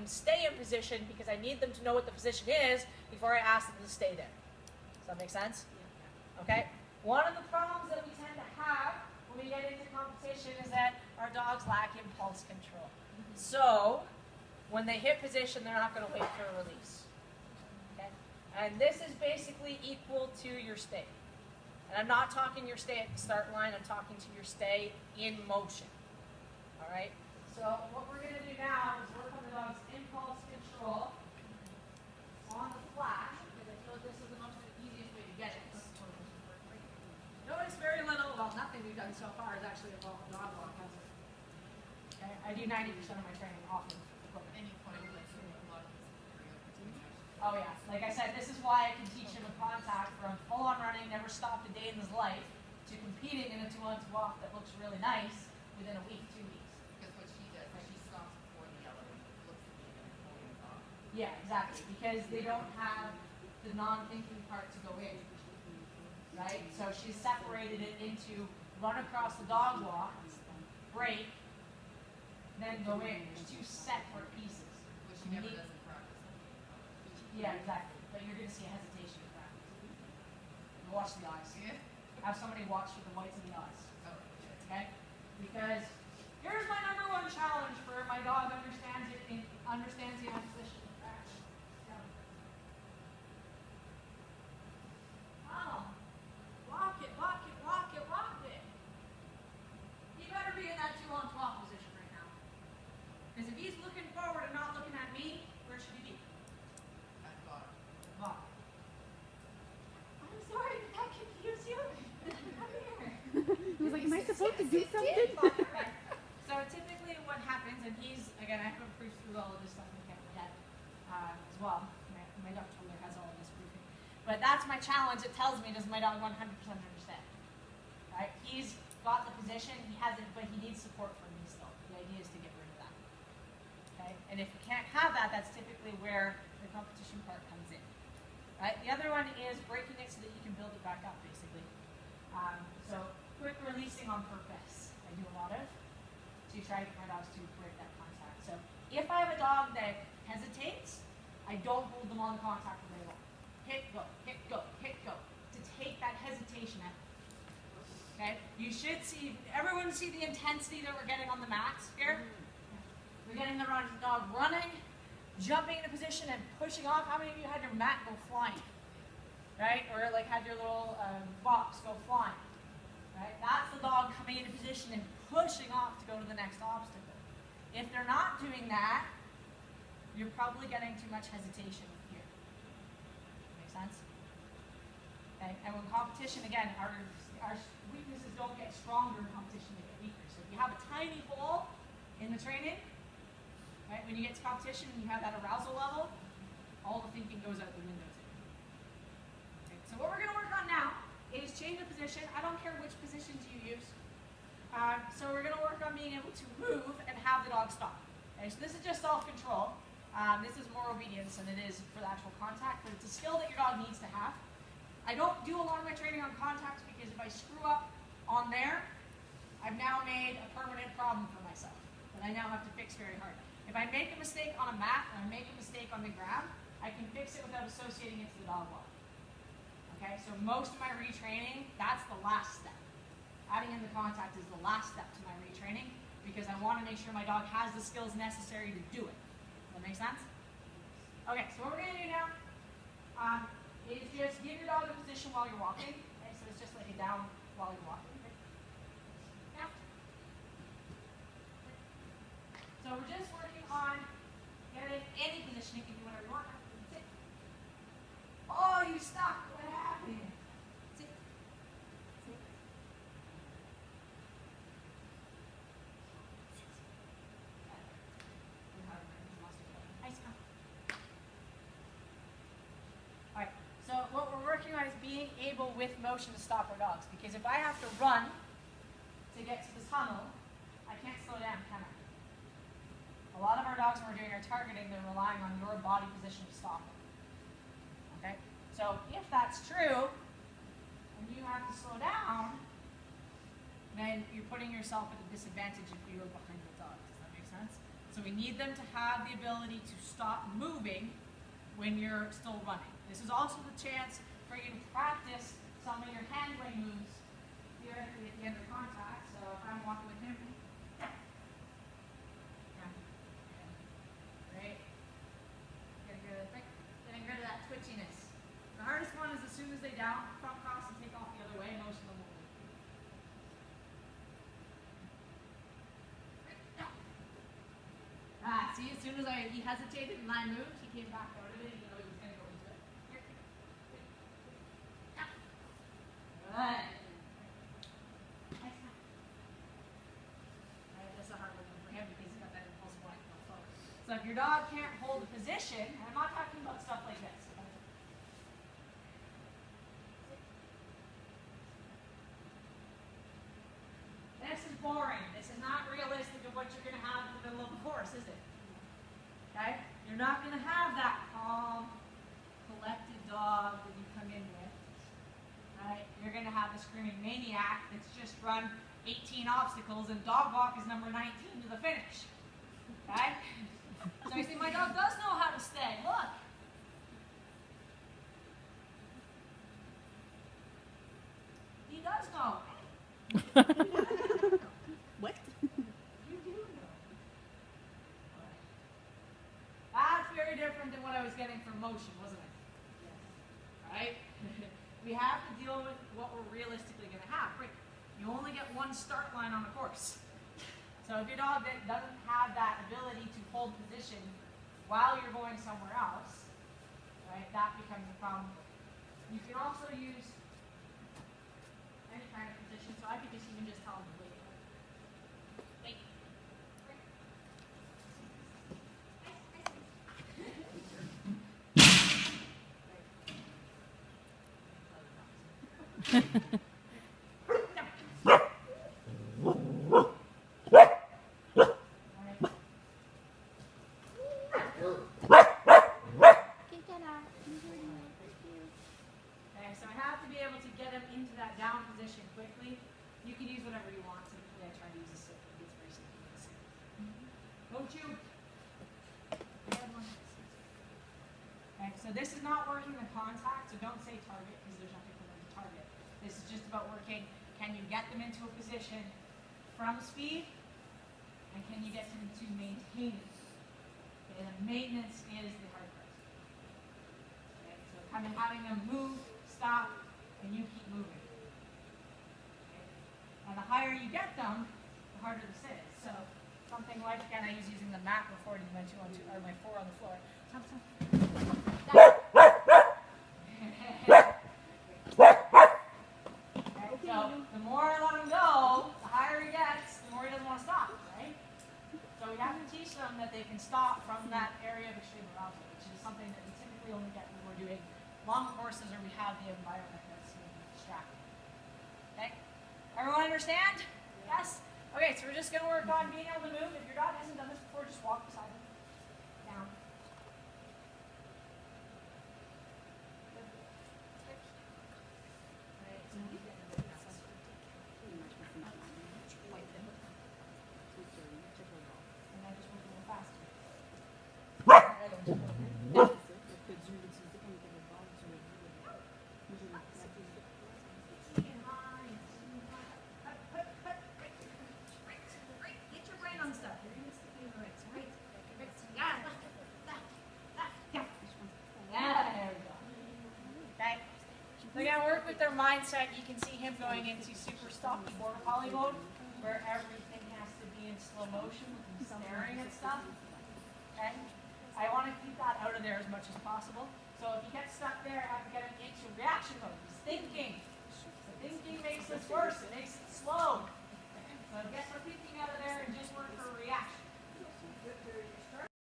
stay in position because I need them to know what the position is before I ask them to stay there. Does that make sense? Yeah. Okay? One of the problems that we tend to have when we get into competition is that our dogs lack impulse control. So, when they hit position, they're not going to wait for a release. Okay? And this is basically equal to your stay. And I'm not talking your stay at the start line, I'm talking to your stay in motion. All right? So what we're going to do now is work on the dog's impulse control on the flash, because I feel like this is the most easiest way to get it. Notice very little, well, nothing we've done so far is actually involve a dog walk, has it? Okay, I do 90% of my training often. Any point of a lot of this. Oh yeah, like I said, this is why I can teach him a contact from full-on running, never stopped a day in his life, to competing in a 2-on-2 walk that looks really nice within a week, 2 weeks. Because what she does, she stops before the yellow and looks at me and then pulls off. Yeah, exactly, because they don't have the non-thinking part to go in, right? So she's separated it into run across the dog walk, break, then go in. There's 2 separate pieces. Which she never does in practice. Yeah, exactly. But you're going to see a hesitation in practice. Watch the eyes. Yeah. Have somebody watch with the whites of the eyes. Oh, okay? Because here's my #1 challenge for my dog understands the position in practice. Oh, walk it, walk it, walk it, walk it. He better be in that 2-on-12 position right now. Because if he's looking forward and not looking at me, where should he be? At the bottom. Bottom. I'm sorry, did that confuse you? Come here. He was like, am I supposed to do something? So typically what happens, and he's, again, I haven't proofed through all of this stuff in the camera yet as well. My dog toddler has all of this proofing. But that's my challenge. It tells me, does my dog 100% understand? Right? He's got the position, he hasn't, but he needs support from me still. The idea is to get rid of that. Okay? And if you can't have that, that's typically where the competition part comes in. Right? The other one is breaking it so that you can build it back up, basically. So quick releasing on purpose, I do a lot of, to try to get my dogs to break that contact. So if I have a dog that hesitates, I don't hold them on the contact for very long. Hit, go, hit, go, hit, go, to take that hesitation out. Okay? You should see, everyone see the intensity that we're getting on the mats here? We're getting the dog running, jumping into position and pushing off. How many of you had your mat go flying? Right? Or like had your little box go flying. Right? That's the dog coming into position and pushing off to go to the next obstacle. If they're not doing that, you're probably getting too much hesitation here. Make sense? Okay? And when competition, again, our weaknesses don't get stronger in competition, they get weaker. So if you have a tiny hole in the training, right, when you get to competition and you have that arousal level, all the thinking goes out the window too. Okay, so what we're going to work on now is change the position. I don't care which positions you use. So we're going to work on being able to move and have the dog stop. Okay, so this is just self-control. This is more obedience than it is for the actual contact, but it's a skill that your dog needs to have. I don't do a lot of my training on contacts because if I screw up on there, I've now made a permanent problem for myself that I now have to fix very hard. If I make a mistake on a mat and I make a mistake on the ground, I can fix it without associating it to the dog walk. Okay, so most of my retraining, that's the last step. Adding in the contact is the last step to my retraining because I want to make sure my dog has the skills necessary to do it. Does that make sense? Okay, so what we're going to do now is just give your dog a position while you're walking. Okay, so it's just laying down while you're walking. Okay. Now, so we're just working on getting any position. You can do whatever you want. Sit. Oh, you stuck. What happened? Sit. Sit. Nice. All right. So what we're working on is being able with motion to stop our dogs. Because if I have to run to get to the tunnel, I can't slow down, can I? A lot of our dogs, when we're doing our targeting, they're relying on your body position to stop them. Okay? So if that's true, and you have to slow down, then you're putting yourself at a disadvantage if you're behind the dog. Does that make sense? So we need them to have the ability to stop moving when you're still running. This is also the chance for you to practice some of your handling moves here at the end of contact. So if I'm walking with him, yeah. Great. Getting rid of that twitchiness. The hardest one is as soon as they down, front cross and take off the other way, most of them will move. See, as soon as he hesitated and I moved, he came back out of it, even though he was going to go into it. Here. Good. Nice. That's a hard one for him because he's got that impulsive one. So if your dog can't hold a position, and I'm not talking about stuff like this. This is boring. This is not realistic of what you're going to have in the middle of a course, is it? Okay? You're not going to have that calm, collected dog that you come in with. Right? You're going to have the screaming maniac that's just run 18 obstacles and dog walk is number 19 to the finish. Okay? So you see, my dog does know how to stay. Look. He does know. What? You do know. That's very different than what I was getting from motion, wasn't it? Yes. Right? We have to deal with what we're realistically going to have. Right? You only get one start line on the course. So if your dog doesn't have that ability to hold position while you're going somewhere else, right, that becomes a problem. You can also use any kind of position. So I could just even just tell them to wait. Wait. Okay, so I have to be able to get him into that down position quickly. You can use whatever you want. Typically, I try to use a sit. It's very simple. Don't you? Okay, so this is not working the contact, so don't say target because there's nothing for them to target. This is just about working, can you get them into a position from speed, and can you get them to maintain it? Okay, the maintenance is the hard part. Okay, so having them move, stop, and you keep moving. Okay? And the higher you get them, the harder this is. So something like, again, I was using the mat before, my 2 on 2, or my 4 on the floor. Okay, so the more I let him go, the higher he gets, the more he doesn't want to stop, right? So we have to teach them that they can stop from that area of extreme arousal, which is something that we typically only get when we're doing long courses or we have the environment that's distracting. Okay? Everyone understand? Yes? Okay, so we're just going to work on being able to move. If your dog hasn't done this before, just walk beside him. Down. And I just work a little faster. Get your brain on stuff. You're going to stick in the right. Yeah. There we go. Okay. So again, work with their mindset. You can see him going into super stop border collie mode, where everything has to be in slow motion with him staring at stuff. Okay. I want to keep that out of there as much as possible. So if he gets stuck there, I have to get him into reaction mode. He's thinking.